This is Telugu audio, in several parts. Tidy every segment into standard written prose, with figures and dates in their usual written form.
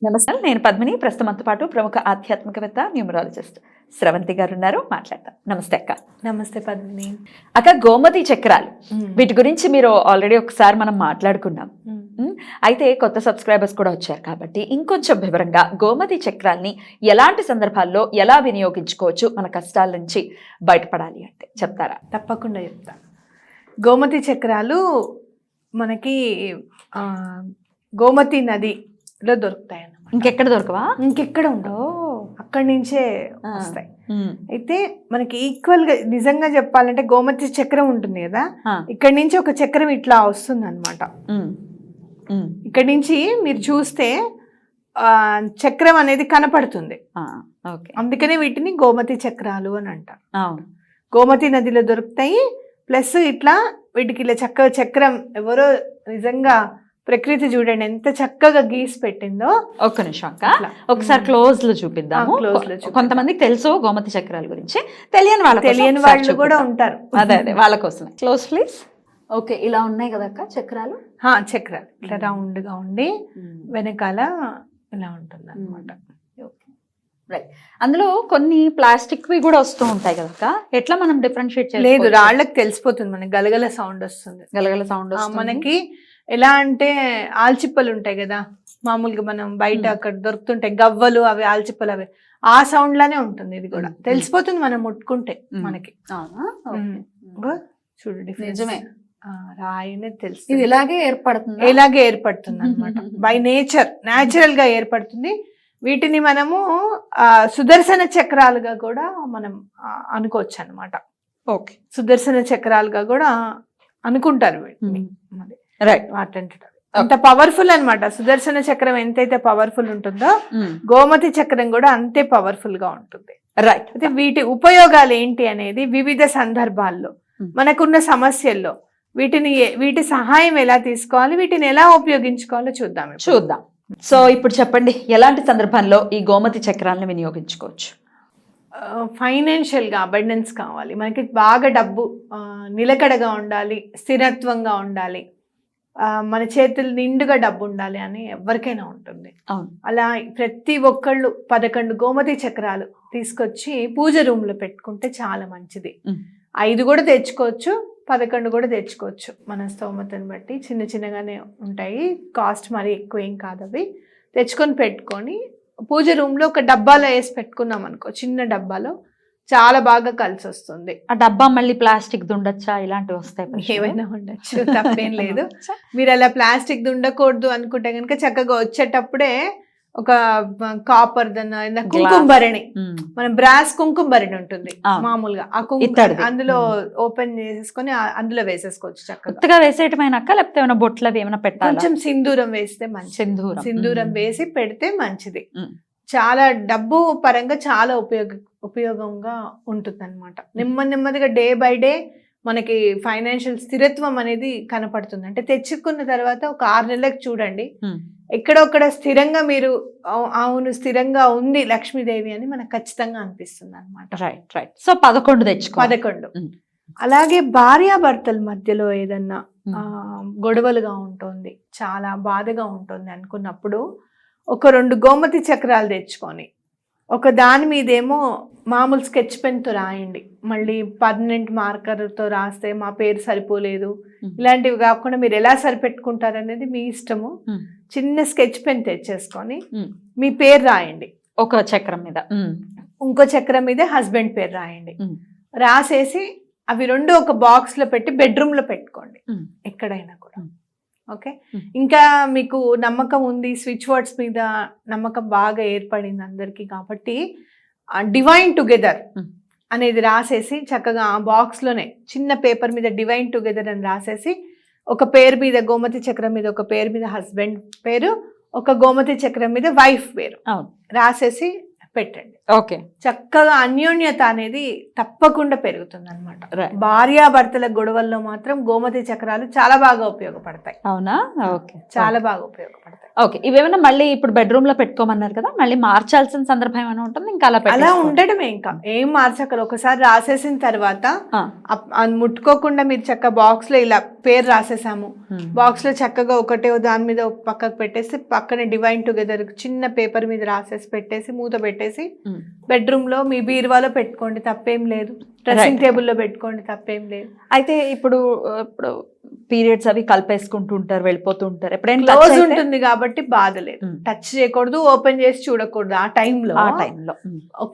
నమస్తే, నేను పద్మిని. ప్రస్తుతంతో పాటు ప్రముఖ ఆధ్యాత్మికవేత్త, న్యూమరాలజిస్ట్ స్రవంతి గారు ఉన్నారు. మాట్లాడతాం. నమస్తే అక్క. నమస్తే పద్మిని. అక్క, గోమతి చక్రాలు, వీటి గురించి మీరు ఆల్రెడీ ఒకసారి మనం మాట్లాడుకున్నాం. అయితే కొత్త సబ్స్క్రైబర్స్ కూడా వచ్చారు కాబట్టి ఇంకొంచెం వివరంగా గోమతి చక్రాల్ని ఎలాంటి సందర్భాల్లో ఎలా వినియోగించుకోవచ్చు, మన కష్టాల నుంచి బయటపడాలి అంటే చెప్తారా? తప్పకుండా చెప్తా. గోమతి చక్రాలు మనకి గోమతి నదిలో దొరుకుతాయి అన్నమాట. ఇంకెక్కడ దొరకవా? ఇంకెక్కడ ఉండవు, అక్కడి నుంచే వస్తాయి. అయితే మనకి ఈక్వల్ గా నిజంగా చెప్పాలంటే గోమతి చక్రం ఉంటుంది కదా, ఇక్కడి నుంచి ఒక చక్రం ఇట్లా వస్తుంది అనమాట. ఇక్కడి నుంచి మీరు చూస్తే చక్రం అనేది కనపడుతుంది. అందుకనే వీటిని గోమతి చక్రాలు అని అంటారు. గోమతి నదిలో దొరుకుతాయి. ప్లస్ ఇట్లా వీటికి ఇలా చక్కగా చక్రం ఎవరో నిజంగా ప్రకృతి చూడండి ఎంత చక్కగా గీసి పెట్టిందో. ఒక్క నిమిషం అక్క, ఒకసారి క్లోజ్ లో చూపిద్దాము. కొంతమందికి తెలుసు గోమతి చక్రాల గురించి, తెలియని వాళ్ళు కూడా ఉంటారు. అదే వాళ్ళ కోసం క్లోజ్ ప్లీజ్. ఓకే, ఇలా ఉన్నాయి కదా అక్క చక్రాలు. చక్రాలు ఇట్లా రౌండ్ గా ఉండి వెనకాల ఇలా ఉంటుంది అనమాట. అందులో కొన్ని ప్లాస్టిక్ వి కూడా వస్తూ ఉంటాయి కదా, ఎట్లా మనం డిఫరెన్షియేట్ చేయాలి? లేదు, రాళ్ళకి తెలిసిపోతుంది మనకి, గలగల సౌండ్ వస్తుంది. గలగల సౌండ్ మనకి ఎలా అంటే ఆల్చిప్పలు ఉంటాయి కదా మామూలుగా, మనం బయట అక్కడ దొరుకుతుంటాయి గవ్వలు, అవి ఆల్చిప్పలు, అవి ఆ సౌండ్ లానే ఉంటుంది. ఇది కూడా తెలిసిపోతుంది మనం ముట్టుకుంటే మనకి. చూడండి, నిజమే, రాయినే తెలుసు. ఇది ఇలాగే ఏర్పడుతుంది అనమాట. బై న్యాచురల్ గా ఏర్పడుతుంది. వీటిని మనము సుదర్శన చక్రాలుగా కూడా మనం అనుకోవచ్చు అనమాట. ఓకే, సుదర్శన చక్రాలుగా కూడా అనుకుంటారు వీటిని. రైట్, అంత పవర్ఫుల్ అన్నమాట. సుదర్శన చక్రం ఎంతైతే పవర్ఫుల్ ఉంటుందో గోమతి చక్రం కూడా అంతే పవర్ఫుల్ గా ఉంటుంది. రైట్. అయితే వీటి ఉపయోగాలు ఏంటి అనేది వివిధ సందర్భాల్లో మనకున్న సమస్యల్లో వీటి సహాయం ఎలా తీసుకోవాలి, వీటిని ఎలా ఉపయోగించుకోవాలో చూద్దాం. సో ఇప్పుడు చెప్పండి, ఎలాంటి సందర్భంలో ఈ గోమతి చక్రాలను వినియోగించుకోవచ్చు? ఫైనాన్షియల్ గా అబండెన్స్ కావాలి మనకి, బాగా డబ్బు నిలకడగా ఉండాలి, స్థిరత్వంగా ఉండాలి, మన చేతులు నిండుగా డబ్బు ఉండాలి అని ఎవరికైనా ఉంటుంది. అలా ప్రతి ఒక్కళ్ళు 11 గోమతి చక్రాలు తీసుకొచ్చి పూజ రూమ్ లో పెట్టుకుంటే చాలా మంచిది. 5 కూడా తెచ్చుకోవచ్చు, 11 కూడా తెచ్చుకోవచ్చు, మన స్తోమతను బట్టి. చిన్న చిన్నగానే ఉంటాయి, కాస్ట్ మరీ ఎక్కువ ఏం కాదు. అవి తెచ్చుకొని పెట్టుకొని పూజ రూమ్ లో ఒక డబ్బాలో వేసి పెట్టుకున్నాం అనుకో, చిన్న డబ్బాలో, చాలా బాగా కలిసి వస్తుంది. ఆ డబ్బా మళ్ళీ ప్లాస్టిక్ దుండొచ్చా? ఇలాంటివి వస్తాయి? ఏమైనా ఉండొచ్చు, తప్పేం లేదు. మీరు అలా ప్లాస్టిక్ దుండకూడదు అనుకుంటే కనుక చక్కగా వచ్చేటప్పుడే ఒక కాపర్ కుంకుమ భరణి, మన బ్రాస్ కుంకుమ భరణి ఉంటుంది మామూలుగా, ఆ కుంకుమ అందులో ఓపెన్ చేసేసుకొని అందులో వేసేసుకోవచ్చు. చక్కగా వేసేయటమైనాక, లేకపోతే ఏమైనా బొట్లు అవి ఏమైనా పెట్టాలి? కొంచెం సింధూరం వేస్తే మంచిది. సింధూరం వేసి పెడితే మంచిది. చాలా డబ్బు పరంగా చాలా ఉపయోగంగా ఉంటుంది అనమాట. నెమ్మదిగా డే బై డే మనకి ఫైనాన్షియల్ స్థిరత్వం అనేది కనపడుతుంది. అంటే తెచ్చుకున్న తర్వాత ఒక 6 నెలలకు చూడండి, ఎక్కడొక్కడ స్థిరంగా మీరు అవును స్థిరంగా ఉంది లక్ష్మీదేవి అని మనకు ఖచ్చితంగా అనిపిస్తుంది అనమాట. రైట్. సో 11. అలాగే భార్యాభర్తల మధ్యలో ఏదన్నా గొడవలుగా ఉంటుంది, చాలా బాధగా ఉంటుంది అనుకున్నప్పుడు ఒక 2 గోమతి చక్రాలు తెచ్చుకొని ఒక దాని మీదేమో మామూలు స్కెచ్ పెన్తో రాయండి. మళ్ళీ పర్మనెంట్ మార్కర్తో రాస్తే మా పేరు సరిపోలేదు, ఇలాంటివి కాకుండా మీరు ఎలా సరిపెట్టుకుంటారు అనేది మీ ఇష్టము. చిన్న స్కెచ్ పెన్ తెచ్చేసుకొని మీ పేరు రాయండి ఒక చక్రం మీద, ఇంకో చక్రం మీద హస్బెండ్ పేరు రాయండి. రాసేసి అవి 2 ఒక బాక్స్ లో పెట్టి బెడ్రూమ్ లో పెట్టుకోండి, ఎక్కడైనా కూడా. ఓకే, ఇంకా మీకు నమ్మకం ఉంది, స్విచ్ వర్డ్స్ మీద నమ్మకం బాగా ఏర్పడింది అందరికీ కాబట్టి డివైన్ టుగెదర్ అనేది రాసేసి చక్కగా ఆ బాక్స్ లోనే చిన్న పేపర్ మీద డివైన్ టుగెదర్ అని రాసేసి, ఒక పేరు మీద గోమతి చక్రం మీద ఒక పేరు మీద హస్బెండ్ పేరు, ఒక గోమతి చక్రం మీద వైఫ్ పేరు రాసేసి పెట్టండి. ఓకే. చక్కగా అన్యోన్యత అనేది తప్పకుండా పెరుగుతుంది అనమాట. రైట్. భార్యాభర్తల గొడవల్లో మాత్రం గోమతి చక్రాలు చాలా బాగా ఉపయోగపడతాయి. అవునా? ఓకే. చాలా బాగా ఉపయోగపడతాయి. ఓకే. ఇవేమైనా మళ్ళీ ఇప్పుడు బెడ్రూమ్ లో పెట్టుకోమన్నారు కదా, మళ్ళీ మార్చాల్సిన సందర్భం ఏమైనా ఉంటుంది? ఇంకా అలా అలా పెట్టేసుకోవడం? ఉండటమే, ఇంకా ఏం మార్చకలు. ఒకసారి రాసేసిన తర్వాత ఆ. అది ముట్టుకోకుండా మీరు చక్కగా బాక్స్ లో ఇలా పేరు రాసేసాము, బాక్స్ లో చక్కగా ఒకటే దాని మీద పక్కకు పెట్టేసి పక్కన డివైన్ టుగెదర్ చిన్న పేపర్ మీద రాసేసి పెట్టేసి మూత పెట్టేసి బెడ్రూమ్ లో మీ బీరువాలో పెట్టుకోండి, తప్పేం లేదు. డ్రెస్సింగ్ టేబుల్ లో పెట్టుకోండి, తప్పేం లేదు. అయితే ఇప్పుడు పీరియడ్స్ అవి కలిపేసుకుంటూ ఉంటారు, వెళ్ళిపోతూ ఉంటారు, ఎప్పుడైనా క్లోజ్ ఉంటుంది కాబట్టి బాధ లేదు. టచ్ చేయకూడదు, ఓపెన్ చేసి చూడకూడదు. ఆ టైంలో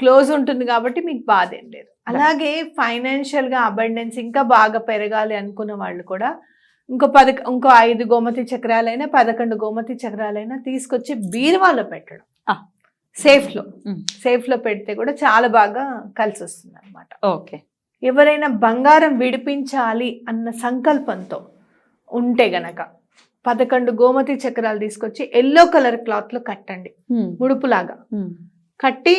క్లోజ్ ఉంటుంది కాబట్టి మీకు బాధ ఏం లేదు. అలాగే ఫైనాన్షియల్ గా అబండెన్స్ ఇంకా బాగా పెరగాలి అనుకున్న వాళ్ళు కూడా ఇంకో 5 గోమతి చక్రాలైనా 11 గోమతి చక్రాలైనా తీసుకొచ్చి బీరువాలో పెట్టడం, సేఫ్ లో పెడితే కూడా చాలా బాగా కలిసి వస్తుంది అనమాట. ఓకే. ఎవరైనా బంగారం విడిపించాలి అన్న సంకల్పంతో ఉంటే గనక 11 గోమతి చక్రాలు తీసుకొచ్చి ఎల్లో కలర్ క్లాత్ లో కట్టండి, ముడుపులాగా కట్టి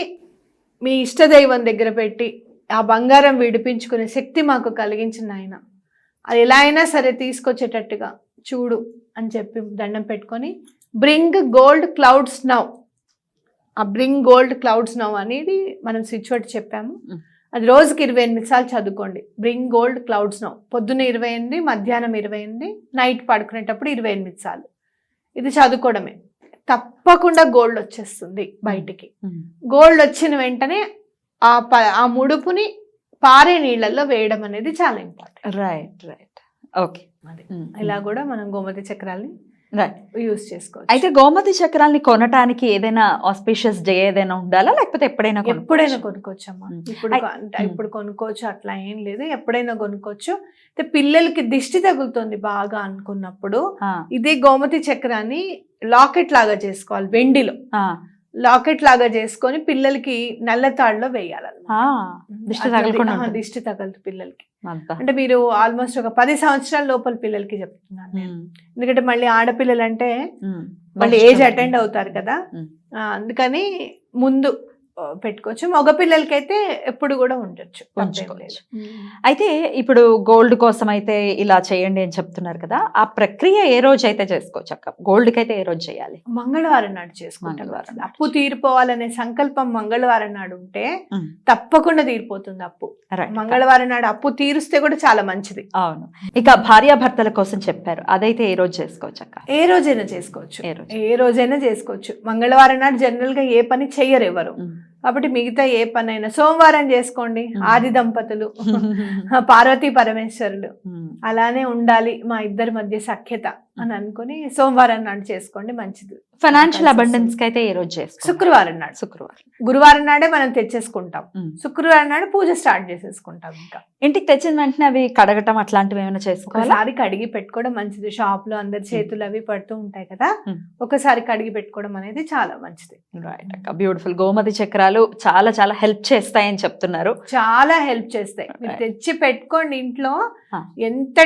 మీ ఇష్టదైవం దగ్గర పెట్టి, ఆ బంగారం విడిపించుకునే శక్తి మాకు కలిగించిన ఆయన, అది ఎలా అయినా సరే తీసుకొచ్చేటట్టుగా చూడు అని చెప్పి దండం పెట్టుకొని బ్రింగ్ గోల్డ్ క్లౌడ్స్ నౌ. ఆ బ్రింగ్ గోల్డ్ క్లౌడ్స్ నౌ అనేది మనం స్విచ్ వర్డ్ చెప్పాము. అది రోజుకి 28 సార్లు చదువుకోండి. Bring gold clouds now. పొద్దున్న 28, మధ్యాహ్నం 28, నైట్ పడుకునేటప్పుడు 28 సార్లు. ఇది చదువుకోవడమే. తప్పకుండా గోల్డ్ వచ్చేస్తుంది బయటికి. గోల్డ్ వచ్చిన వెంటనే ఆ ముడుపుని పారే నీళ్ళల్లో వేయడం అనేది చాలా ఇంపార్టెంట్. రైట్. ఓకే. ఇలా కూడా మనం గోమతి చక్రాల్ని యూజ్ చేసుకోవచ్చు. అయితే గోమతి చక్రాల్ని కొనటానికి ఏదైనా ఆస్పిషియస్ డే ఏదైనా ఉండాలా, లేకపోతే ఎప్పుడైనా కొనుక్కోవచ్చు అమ్మా. ఇప్పుడు కొనుక్కోవచ్చు, అట్లా ఏం లేదు, ఎప్పుడైనా కొనుక్కోవచ్చు. పిల్లలకి దిష్టి తగులుతుంది బాగా అనుకున్నప్పుడు ఇదే గోమతి చక్రాన్ని లాకెట్ లాగా చేసుకోవాలి. వెండిలో లాకెట్ లాగా చేసుకొని పిల్లలకి నల్ల తాడులో వేయాలన్నమాట. దిష్టి తగలదు పిల్లలకి. అంటే మీరు ఆల్మోస్ట్ ఒక 10 సంవత్సరాల లోపల పిల్లలకి చెప్తున్నాను నేను. ఎందుకంటే మళ్ళీ ఆడపిల్లలు అంటే మళ్ళీ ఏజ్ అటెండ్ అవుతారు కదా, అందుకని ముందు పెట్టుకోవచ్చు. మగ పిల్లలకైతే ఎప్పుడు కూడా ఉండొచ్చు. అయితే ఇప్పుడు గోల్డ్ కోసం అయితే ఇలా చేయండి అని చెప్తున్నారు కదా, ఆ ప్రక్రియ ఏ రోజు అయితే చేసుకోవచ్చు అక్క? గోల్డ్ కి అయితే ఏ రోజు చేయాలి? మంగళవారం నాడు చేసుకుంటారు. అప్పు తీరిపోవాలనే సంకల్పం మంగళవారం నాడు ఉంటే తప్పకుండా తీరిపోతుంది అప్పు. మంగళవారం నాడు అప్పు తీరుస్తే కూడా చాలా మంచిది. అవును. ఇక భార్యాభర్తల కోసం చెప్పారు, అదైతే ఏ రోజు చేసుకోవచ్చు అక్క? ఏ రోజైనా చేసుకోవచ్చు. మంగళవారం నాడు జనరల్ గా ఏ పని చెయ్యరు ఎవరు, కాబట్టి మిగతా ఏ పనైనా సోమవారం చేసుకోండి. ఆది దంపతులు పార్వతీ పరమేశ్వరులు అలానే ఉండాలి మా ఇద్దరి మధ్య సఖ్యత అని అనుకుని సోమవారం నాడు చేసుకోండి, మంచిది. ఫైనాన్షియల్ అబండెన్స్ కి అయితే ఏ రోజు చేసుకోవాలి? శుక్రవారం నాడు. గురువారం నాడే మనం తెచ్చేసుకుంటాం, శుక్రవారం నాడు పూజ స్టార్ట్ చేసేసుకుంటాం. ఇంకా ఇంటికి తెచ్చిన వెంటనే అవి కడగటం అట్లాంటివి ఏమైనా చేసుకోవాలి? ఒకసారి కడిగి పెట్టుకోవడం మంచిది. షాప్ లో అందరి చేతులు అవి పడుతూ ఉంటాయి కదా, ఒకసారి కడిగి పెట్టుకోవడం అనేది చాలా మంచిది. రైట్ అక్క, బ్యూటిఫుల్. గోమతి చక్రాలు చాలా చాలా హెల్ప్ చేస్తాయని చెప్తున్నారు. చాలా హెల్ప్ చేస్తాయి. మీరు తెచ్చి పెట్టుకోండి ఇంట్లో. ఎంత